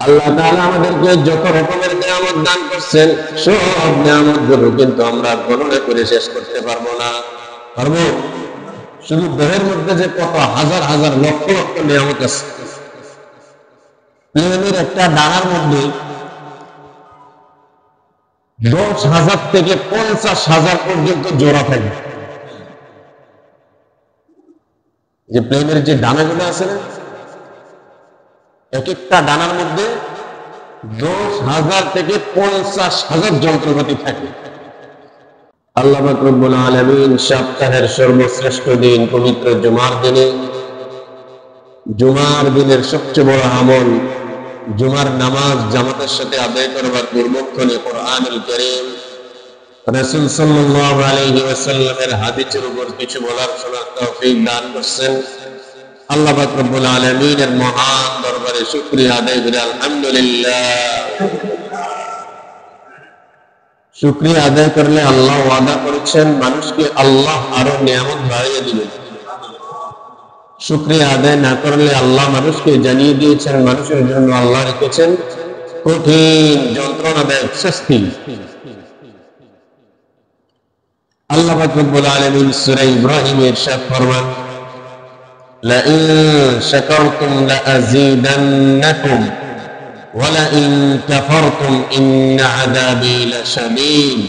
আল্লাহ তাআলা আমাদেরকে যত রকমের নিয়ামত দান করছেন, সব নিয়ামতগুলো কিন্তু আমরা গণনা করে শেষ করতে পারবো না। পারবো? শুধু দেহের মধ্যে যে কত হাজার হাজার লক্ষ লক্ষ নিয়ামত আছে। প্লেনের একটা ডানার মধ্যে 10,000 থেকে 50,000 পর্যন্ত জোড়া থাকে। যে প্লেনের যে ডানাগুলো আছে না, এক একটা ডানার মধ্যে 10,000 থেকে 50,000 যন্ত্রপাতি থাকে। আল্লাহ পাক রব্বুল আলামিন সপ্তাহের সর্বশ্রেষ্ঠ দিন পবিত্র জুমার দিনের সবচেয়ে বড় আমল জুমার নামাজ জামাতের সাথে আদায় করবার পূর্বক্ষণে কোরআনুল কারীম রাসূল সাল্লাল্লাহু আলাইহি ওয়াসাল্লামের হাদিসের উপর কিছু বলার শোনার তৌফিক দান করছেন। আল্লাহ পাক রব্বুল আলামিনের মহান দরবারে শুকরিয়া আদায় করে আলহামদুলিল্লাহ। শুকরিয়া আদায় করলে আল্লাহ ওয়াদা করেছেন মানুষকে আল্লাহ আরো নিয়ামত বাড়িয়ে দিবেন। শুকরিয়া আদায় না করলে আল্লাহ মানুষকে জানিয়ে দিয়েছেন মানুষের জন্য আল্লাহ রেখেছেন কঠিন যন্ত্রণাদায়ক শাস্তি। আল্লাহ পাক রব্বুল আলামিন সূরা ইব্রাহিমে ইরশাদ ফরমান, লাইন শাকারতুম লাআযীদান্নাকুম ওয়া লাইন কাফারতুম ইন্না আযাবী লাশাদীদ।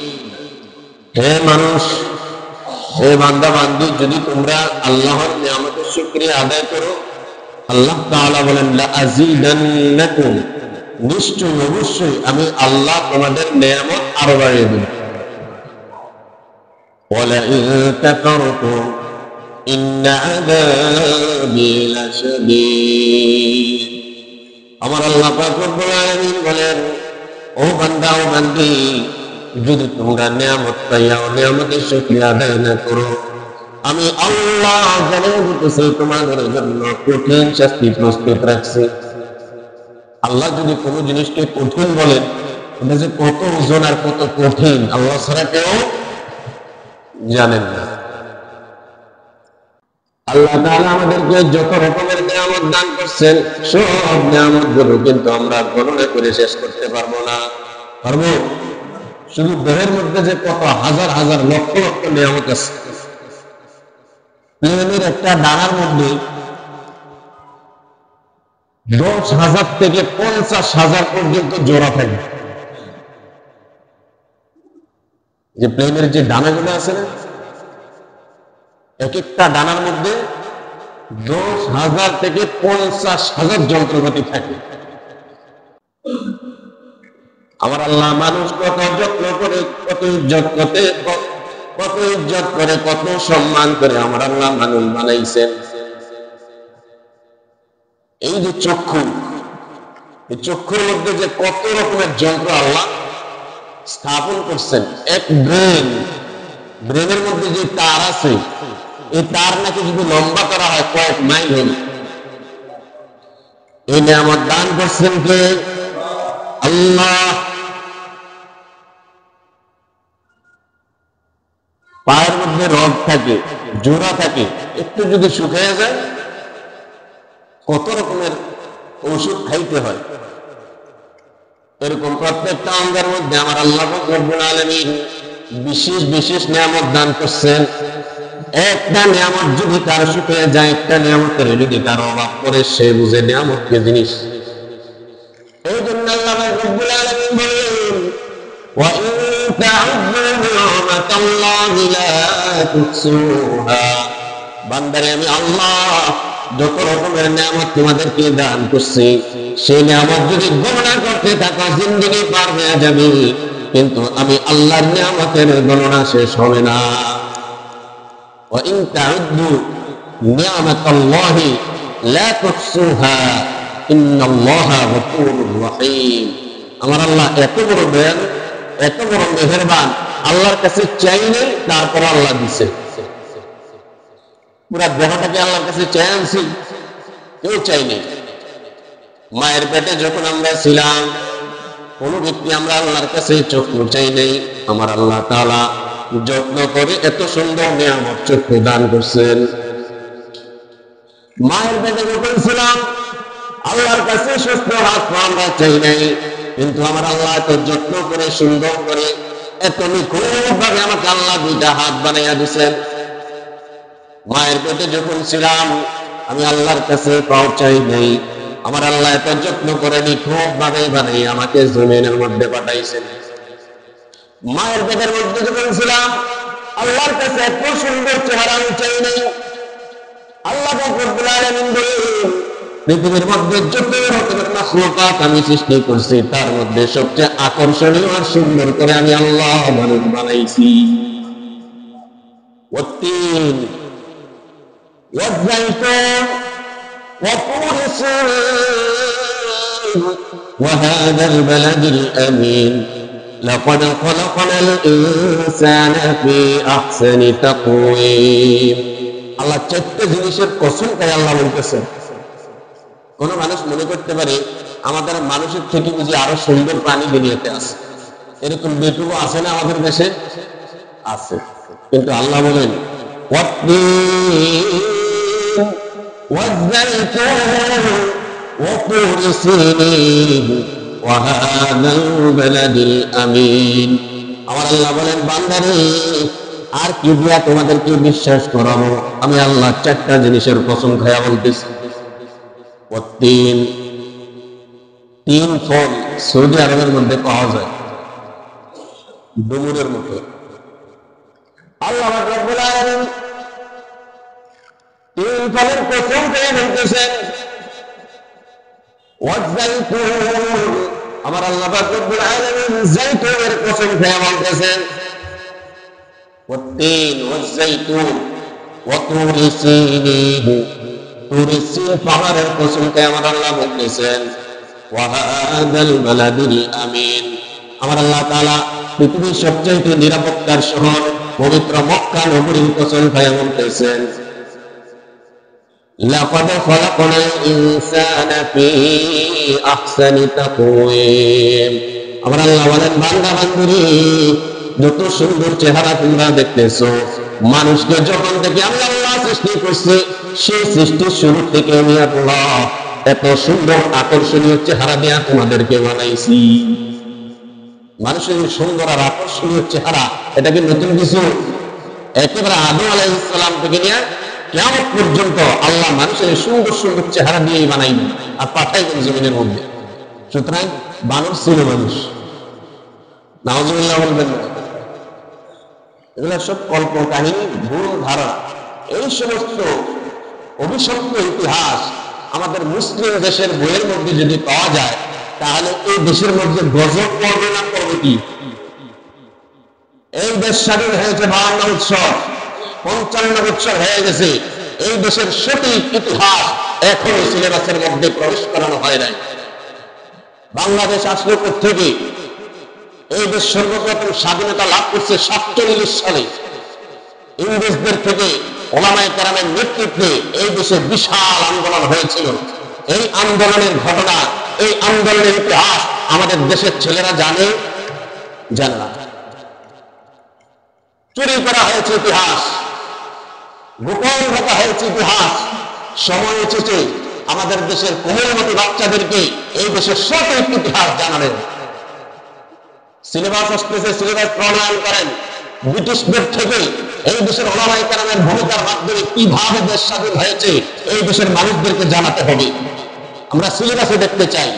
হে মানুষ, হে বান্দা বান্দি, যদি তোমরা আল্লাহর নিয়ামতের শুকরিয়া আদায় করো, আল্লাহ তাআলা বলেন লাআযীদান্নাকুম, নিশ্চয় অবশ্যই আমি আল্লাহ তোমাদের নিয়ামত আরো বাড়িয়ে দেব। ওয়া লাইন কাফারতুম ইন্না আযাবী লাশাদীদ। আমার আল্লাহ পাক রব্বুল আলামিন বলেন, ও বান্দা ও বান্দি, যদি তোমরা নিয়ামত পাইয়াও নিয়ামতের শুকরিয়া আদায় না করো, আমি আল্লাহ জানিয়ে দিতেছি তোমাদের জন্য কঠিন শাস্তি প্রস্তুত রাখছি। আল্লাহ যদি কোনো জিনিসকে কঠিন বলেন, এটা যে কত ওজন আর কত কঠিন আল্লাহ ছাড়া কেউ জানেন না। আল্লাহ তাআলা আমাদেরকে যত রকমের নিয়ামত দান করছেন, সব নিয়ামতগুলো কিন্তু আমরা গণনা করে শেষ করতে পারবো না। পারবো? শুধু দেহের মধ্যে যে কত হাজার হাজার লক্ষ লক্ষ নিয়ামত আছে। প্লেনের একটা ডানার মধ্যে 10,000 থেকে 50,000 পর্যন্ত জোড়া থাকে। যে প্লেনের যে ডানাগুলো আছে না, এক একটা ডানার মধ্যে 10,000 থেকে 50,000 যন্ত্রপাতি থাকে। আমার আল্লাহ মানুষ কত যত্ন করে, কত ইজ্জত করে, কত সম্মান করে আমার আল্লাহ মানুষ বানাইছেন। এই যে চক্ষু, এই চক্ষুর মধ্যে যে কত রকমের যন্ত্র আল্লাহ স্থাপন করছেন। এক ব্রেনের মধ্যে যে তার আছে, এই তার নাকি যদি লম্বা করা হয় কয়েক মাইল হবে। এই নিয়ামত দান করছেন কে? আল্লাহ। পায়ের মধ্যে রগ থাকে, জোড়া থাকে, একটু যদি শুকিয়ে যায় কত রকমের ওষুধ খাইতে হয়। এরকম প্রত্যেকটা অঙ্গের মধ্যে আমার আল্লাহ রব্বুল আলামিন বিশেষ বিশেষ নিয়ামত দান করছেন। একটা নিয়ামত যদি কারো শুকিয়ে যায়, একটা নিয়ামতের যদি কারো অভাব করে, সে বুঝে নিয়ামত কি জিনিস। এই জন্য আল্লাহ রব্বুল আলামিন বলেন, ওয়া ইন তা'উদ্দু নি'মাতাল্লাহি লা তুহসুহা। বান্দারে, আমি আল্লাহ যত রকমের নিয়ামত তোমাদেরকে দান করছি, সেই নিয়ামত যদি গণনা করতে থাকো জিন্দেগি পার হয়ে যাবে, কিন্তু আমি আল্লাহর নিয়ামতের গণনা শেষ হবে না। ওয়া ইন তা'উদ্দু নি'মাতাল্লাহি লা তুহসুহা ইন্নাল্লাহা গফুরুর রহিম। আমার আল্লাহ এত বড় দয়ালু, এত বড় মেহেরবান, আল্লাহর কাছে চাই নেই, তারপর আল্লাহ দিছে। পুরা দেহটাকে আল্লাহর কাছে চাই আনছি? কেউ চাই নেই। মায়ের পেটে যখন আমরা ছিলাম, কোন ব্যক্তি আমরা আল্লাহর কাছে চক্ষু চাই নেই। আমার আল্লাহ তাআলা যত্ন করে এত সুন্দর নিয়ামত চক্ষু দান করছেন। মায়ের পেটে যখন ছিলাম আল্লাহর কাছে সুস্থ হাত পা আমরা চাই নাই, কিন্তু আমার আল্লাহ এত যত্ন করে সুন্দর করে এত নিখুঁত ভাবে আমাকে আল্লাহ দুইটা হাত বানাইয়া দিচ্ছেন। মায়ের পেটে যখন ছিলাম আমি আল্লাহর কাছে পাও চাই নাই, আমার আল্লাহ এত যত্ন করে নিখুঁত ভাবে বানাই আমাকে জমিনের মধ্যে পাঠাইছেন। মায়ের পেটের মধ্যে যখন ছিলাম আল্লাহর কাছে এত সুন্দর চেহারা আমি চাই নাই। আল্লাহ রব্বুল আলামিন বলেন, পৃথিবীর মধ্যে যত রকমের মাখলুকাত আমি সৃষ্টি করছি তার মধ্যে সবচেয়ে আকর্ষণীয় আর সুন্দর করে আমি আল্লাহ মানুষ বানাইছি। ওয়াত্তিন ওয়াজ্জাইতুন وطور سينين وهذا البلد الأمين لقد خلقنا الإنسان في أحسن تقويم। আল্লাহ চারটি জিনিসের কসম করে আল্লাহ বলতেছেন। কোন মানুষ মনে করতে পারে আমাদের মানুষের থেকে বুঝি আরো সুন্দর প্রাণী দুনিয়াতে আছে, এরকম বেটুকু আছে না আমাদের দেশে? আছে। কিন্তু আল্লাহ বলেন والزيتون وطور سينين وهذا البلد الأمين। আমার আল্লাহ বলেন, বান্দারে আর কি দিয়া তোমাদেরকে বিশ্বাস করাবো, আমি আল্লাহ চারটা জিনিসের কসম খায়া বলতেছি। তিন তিন ফল সৌদি আরবের মধ্যে পাওয়া যায় ডুমুরের মতো। আল্লাহ রাব্বুল আলামিন তিন ফলের কসম করে বলতেছেন ওয়াজ্জাইতুন, আমার আল্লাহ রাব্বুল আলামিন জাইতুনের কসম করে বলতেছেন ওয়াত্তিন ওয়াজ্জাইতুন ওয়াতুরি সিনিন, তুরি সিন পাহাড়ের কসম করে আমার আল্লাহ বলতেছেন ওয়াহাদাল বালাদিল আমিন। আমার আল্লাহ তাআলা পৃথিবীর সবচেয়ে নিরাপত্তার শহর পবিত্র মক্কা নগরীর কসম করে বলতেছেন লাকাদ খালাকনাল ইনসানা ফি আহসানি তাকওয়িম। আমার আল্লাহ বলেন, বান্দা বান্দী যত সুন্দর চেহারা তোমরা দেখতেছো, মানুষকে যখন থেকে আমি আল্লাহ সৃষ্টি করছি সেই সৃষ্টির শুরু থেকে আমি আল্লাহ এত সুন্দর আকর্ষণীয় চেহারা দিয়া তোমাদেরকে বানাইছি। মানুষের সুন্দর আর আকর্ষণীয় চেহারা এটা কি নতুন কিছু? একেবারে আদম আলাইহিস সালাম থেকে নিয়ে কিয়ামত পর্যন্ত আল্লাহ মানুষের সুন্দর সুন্দর চেহারা দিয়েই বানাইবেন আর পাঠাইবেন জমিনের মধ্যে। সুতরাং বানর ছিল মানুষ, নাউজুবিল্লাহ বলবেন না। এগুলো সব কল্প কাহিনী, ভুল ধারণা। এই সমস্ত অভিশপ্ত ইতিহাস আমাদের মুসলিম দেশের বইয়ের মধ্যে যদি পাওয়া যায় তাহলে এই দেশের মধ্যে গজব পড়বে না পড়বে কি? এই দেশ স্বাধীন হয়েছে 52 বছর, 55 বছর হয়ে গেছে, এই দেশের সঠিক ইতিহাস এখনো সিলেবাসের মধ্যে প্রবেশ করানো হয় নাই। বাংলাদেশ আসলে থেকে এই দেশ সর্বপ্রথম স্বাধীনতা লাভ করছে 47 সালে। ইংরেজদের থেকে ওলামায়ে কেরামের নেতৃত্বে এই দেশে বিশাল আন্দোলন হয়েছিল। এই আন্দোলনের ঘটনা, এই আন্দোলনের ইতিহাস আমাদের দেশের ছেলেরা জানে না। চুরি করা হয়েছে ইতিহাস, গোপন রাখা হয়েছে ইতিহাস। সময় এসেছে আমাদের দেশের কোমলমতি বাচ্চাদেরকে এই দেশের সঠিক ইতিহাস জানালেন। সিলেবাস আসতেছে, সিলেবাস প্রণয়ন করেন। ব্রিটিশদের থেকে এই দেশের ওলামায়ে কেরামের ভূমিকার মাধ্যমে কিভাবে দেশ স্বাধীন হয়েছে এই দেশের মানুষদেরকে জানাতে হবে। আমরা সিলেবাসে দেখতে চাই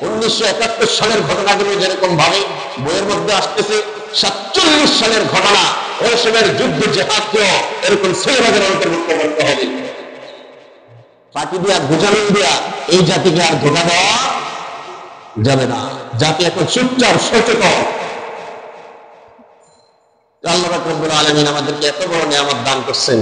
1971 সালের ঘটনাগুলো যেরকম ভাবে বইয়ের মধ্যে আসতেছে, 47 সালের ঘটনা, ওই সময়ের যুদ্ধ জেহাদকেও এরকম সিলেবাসের অন্তর্ভুক্ত করতে হবে। ফাঁকি দিয়া বুঝানো দিয়া এই জাতিকে আর ধোঁকা দেওয়া যাবে না। জাতি এখন চুপচাপ সচেতন। আল্লাহ রাব্বুল আলামিন আমাদেরকে এত বড় নিয়ামত দান করছেন,